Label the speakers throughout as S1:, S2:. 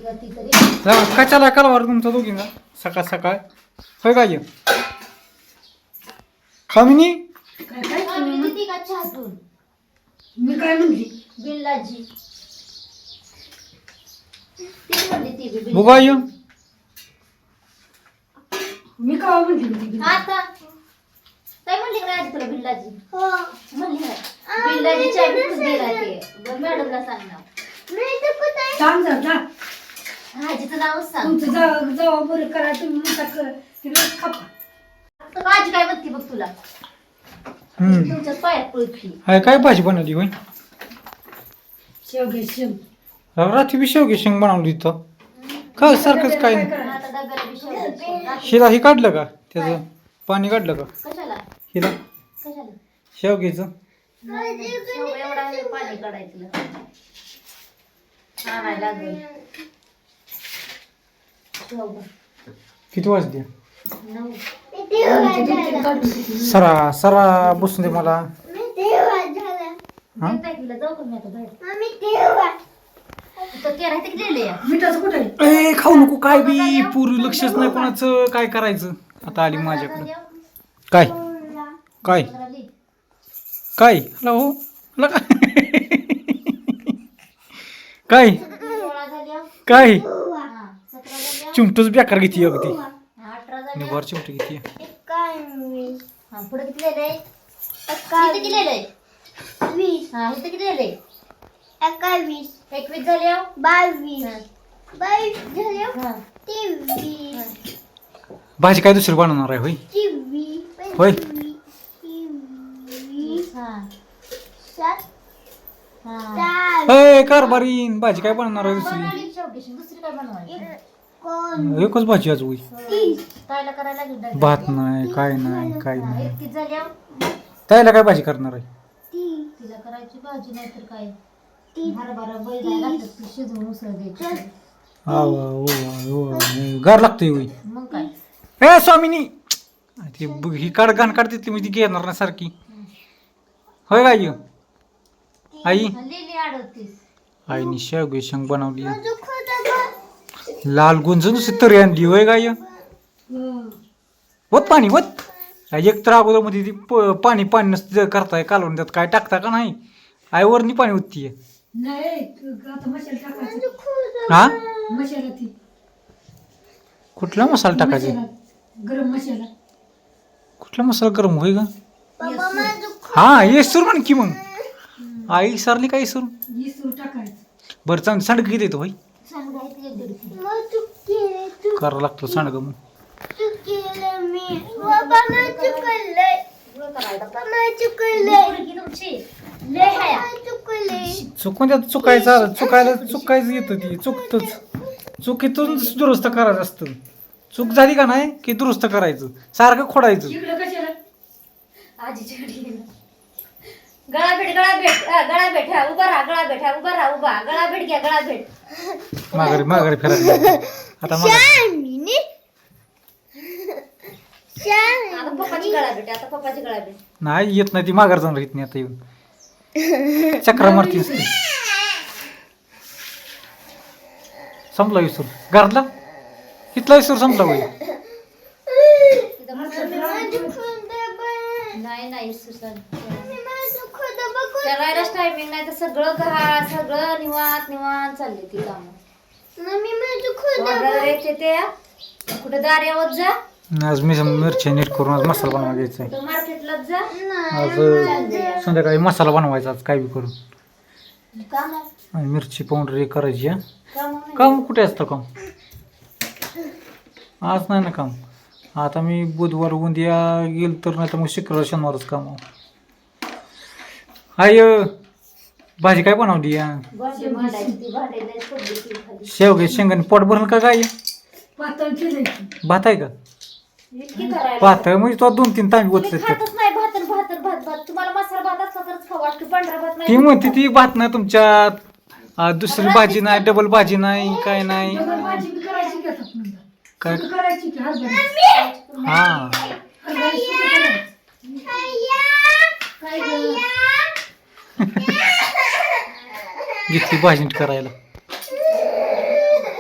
S1: करती तरी
S2: कशाला कालवार तुमचा दोघींना सकाळ सकाळ होय काय कामिनी
S1: किती का चहातून
S3: मी काय म्हणली
S1: बिल्लाजी ती म्हणली ती बी
S2: बघू आय
S3: मी काय म्हणली
S1: आता काय म्हणली का आधी तुला बिल्लाजी हो म्हणली ना बिल्लाजी चहा विकून दिला ते बरं मॅडमला सांग ना
S3: सांग जा
S1: आजीचं नावच सांग
S3: तुमचं जावा बरं करा तुम्ही म्हणता करा तिकडे खापा
S1: तर आजी काय म्हणते बघ तुला तुमच्याच पायात पळती
S2: हाय काय भाजी बनवली होय
S3: शेवगे शेव
S2: रात्री बी शेवगे शेंग बनवली इथं काय सारखंच काय नाही
S1: आता डब्याला बी शेवगा.
S2: हिला हे काढलं का त्याचं पाणी काढलं का
S1: कशाला
S2: हिला
S1: कशाला
S2: शेवग्याचं
S1: शेवगा एवढा वेळ पाणी काढायचं आणायला लागेल शेवगा
S2: किती वाजले
S1: 9
S2: सरा सरा बसून दे मला हा?
S1: जाऊ का मी आता बाहेर तर ते राहते की लिहिलंय
S3: मिठाचं कुठे आहे?
S2: ए खाऊ नको काय बी पूर्वी लक्षच नाही कोणाचं काय करायचं आता आली माझ्याकडे काय काय काय हला हो हला काय काय चिमटच बेकार घेते अगदी
S1: 18
S2: निभार चिमट घेते
S1: पुढे किती लिहिलंय किती लिहिलंय 20 हा इथे किती लिहिलंय 21 21 झाले 22 झाले हा
S2: भाजी काय दुसरी बनवणार आहे होय होय ए कारभारीन भाजी काय बनवणार आहे
S1: दुसरी काय बनवायची
S2: एकच भाजी आज होई
S1: ताईला करायला लागेल
S2: भात नाही काय नाही काय नाही
S1: 31 झाल्या
S2: त्याला काय भाजी करणार आहे
S1: तिला करायची भाजी नाही तर काय हरभरा बैल लागतात ती शिजवून उसळ द्यायची
S2: गार लागतोय होई
S1: मग काय
S2: ए स्वामिनी ती ही काढ घाण काढते ती मी ती घेणार ना सारखी होय काय आई
S1: लिहिली 38
S2: आईने शेवगे शेंग बनवली लाल गुंज नुसती तरी आणली होय काय होत पाणी होत एक तर अगोदर मध्ये ती पाणी पाणी नसतं करताय कालवून त्यात काय टाकता का नाही आई वरनी पाणी होती
S3: नाही आता मसाला टाकायचा
S2: हा
S3: मसाला ती
S2: कुठला मसाला टाकायचा
S3: मसाला, गरम मसाला
S2: कुठला मसाला गरम होय का हा येसूर म्हण की मग आई सरली काय येसूर
S3: इसू टाकायचं
S2: बरं चांगलं सांडग किती येतो भाई
S1: सांगा इथे 1.5 किलो
S2: करावं लागतं सांडग मग चुकून त्यात चुकायचं येतं ती चुकीतून दुरुस्त करायचं असतं चूक झाली का नाही की दुरुस्त करायचं सारखं खोडायचं
S3: इकडं कशाला
S1: आजीची गळा भेट हा उभा राहा गळा भेट घ्या गळा भेट
S2: माघारी फिरायला आता
S1: आता पप्पाची गळा भेट
S2: नाही येत नाही ती माघार जाणार येत नाही आता येऊन चक्रा मारती असते संपला विसूर घरातला इथला विसूर संपला होईल
S1: नाही करायलाच टायमिंग नाही तर सगळं निवांत चालले ती कामं ते कुठे दार्यावर जा
S2: आज मी मिरची नीट करून आज मसाला बनवायला घ्यायचा आहे
S1: मार्केटला जा
S2: आज संध्याकाळी मसाला बनवायचा आज काय बी करून
S1: काम
S2: आणि मिरची पावडर हे करायची हा
S1: काम
S2: काम कुठे असतं काम आज नाही ना काम आता मी बुधवार उद्या गेल तर नाही तर मग शुक्रवार शनिवारच काम आय भाजी काय बनवली या
S1: भाजी मांडायची ती भांडायला पडली खाली
S2: शेवगे शेंगाने पोट भरलं का काय
S3: पातळ केलंय
S2: भात आहे का
S1: इतकी करायला
S2: पातळ म्हणजे तो 2-3 तांबी
S1: मी
S2: ओतले
S1: खातच नाही भात तुम्हाला मसाला भात असला तरच खाऊ वाटतं पांढरा भात
S2: ती
S1: नाही
S2: म्हणते ती भात नाही तुमच्यात दुसरी भाजी नाही डबल भाजी नाही काय नाही
S3: डबल भाजी बी करायची का म्हणलं
S2: काय
S3: सुकं करायची की हरभऱ्याची
S2: हा
S3: हरभऱ्याची सुकं करायची.
S1: काय गं?
S2: घेतली भाजी नीट करायला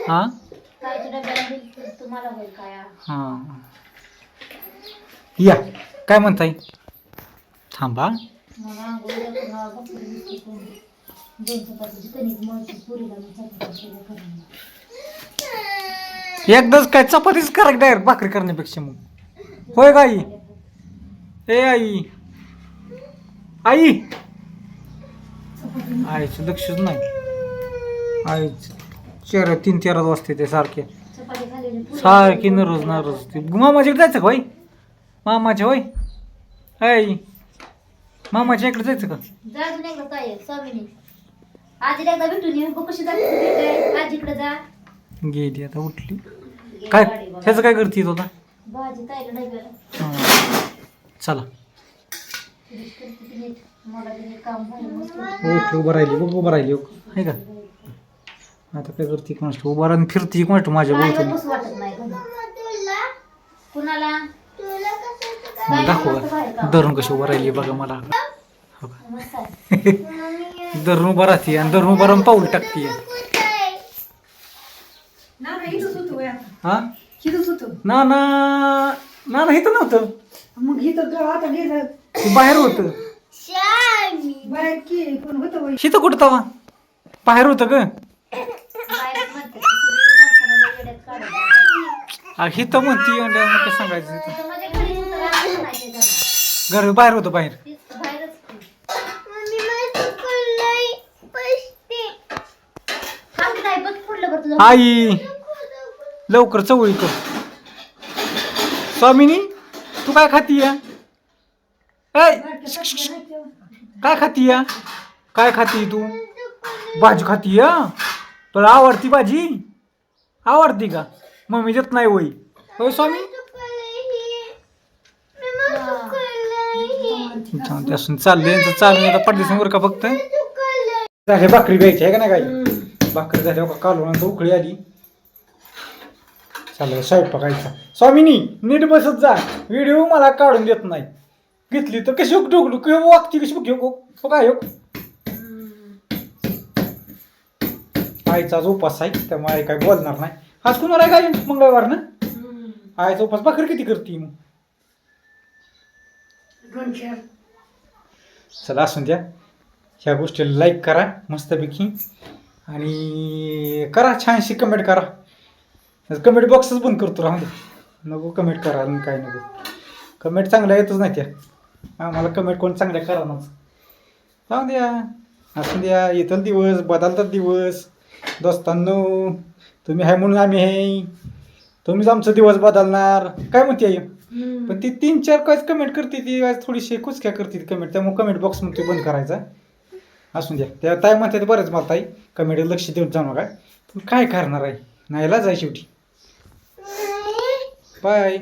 S2: हा
S1: ताईच्या डब्याला बिल तुम्हाला होईल काय
S2: हा या काय म्हणताय थांबा
S1: मग आंघोळीला पुन्हा भाकरी बिस्किट करून दोन चपातीची कणिक मळची पुरीला मी चपाती केल्या करून
S2: एकदाच काय चपातीच करा डायरेक्ट भाकरी करण्यापेक्षा मग होय का आई ए आई आई आईचं लक्षच नाही आई चेहरा 3-4 वाजते ते सारखे
S1: चपाती खाल्लेली पुरी
S2: सारखी नरज ते मामाच्याकडे जायचं का भाई मामाच्या होय आई मामाच्या इकडे जायचं का
S1: जा अजून एकदा ताई स्वामीनी आजीला एकदा भेटून ये कशी जाते आजीकडे जा
S2: गेली आता उठली काय ह्याचं काय करते तो आता
S1: भाजी ताईला डब्याला
S2: हा. चला
S1: मला तिने काम झालं मस्त
S2: ओके उभं राहिली बघ उभं राहिली आहे का आता काय करते कोणास उभा राहून फिरते कोणास माझ्या
S1: काय
S2: बोलतो
S1: बसू वाटत नाही कुणाला
S2: दाखव का धरून कशी उभं राहिली बघा मला हो का?
S1: मस्त आहे
S2: धरून उभं राहते आणि धरून उभं राहून पाऊल टाकते
S3: ना इथंच होतो वय आता
S2: हा
S3: इथंच होतो
S2: ना ना ना ना इथं नव्हतं
S3: मग इथं आता गेलं
S2: ते बाहेर होतं
S3: बाहेर की पण होतं वय
S2: इथं कुठं तवा बाहेर होतं ग
S1: बाहेरच म्हणते सगळी माणसाला लय येड्यात काढायचं.
S2: इथं म्हणती आणि काय सांगायचं इथं
S1: तर माझ्या घरी सुद्धा राहत म्हणायचे त्यांना.
S2: घर बाहेर होतं बाहेर
S1: तीच बाहेरच की. थांब नाही बघ पुढलं बघ तुझं
S2: आई लवकर चवळी कर स्वामिनी तू काय खाती या काय खाती या काय खाती तू भाजी खाती या तुला आवडती भाजी आवडती का मम्मी देत नाही होय होय स्वामी त्यासून चाललंय चालू आता पडदेशावर का फक्त झाले भाकरी घ्यायची आहे का नाही काही भाकरी झाली का कालवणानंतर उकळी आली चाललं स्वयंपाकायचा स्वामिनी नीट बसत जा व्हिडिओ मला काढून देत नाही घेतली तर कशी डुकडू वागती कशी घेऊ काय आईचा उपास आहे त्यामुळे आई काय बोलणार नाही आज कुणाला आहे काय मंगळवार ना आईचा उपास भाकरी किती करते मग चला असून द्या ह्या गोष्टीला लाईक करा मस्तपैकी आणि करा छानशी कमेंट करा कमेंट बॉक्सच बंद करतो राहून दे नको कमेंट करा आणि काय नको कमेंट चांगल्या येतच नाही त्या आम्हाला कमेंट कोण चांगल्या करानाच जाऊ द्या असून द्या येतील दिवस बदलतात दिवस दोस्तांनो तुम्ही आहे म्हणून आम्ही आहे तुम्हीच आमचा दिवस बदलणार काय म्हणते आई पण ती 3-4 काय कमेंट करते ती थोडीशी कुचक्या करते ती कमेंट त्यामुळे कमेंट बॉक्स मध्ये बंद करायचा असून द्या त्या ताई म्हणते बरेच मला ताई कमेंट लक्ष देऊन जाऊ नका पण काय करणार आहे नाहीला जाय शेवटी बाय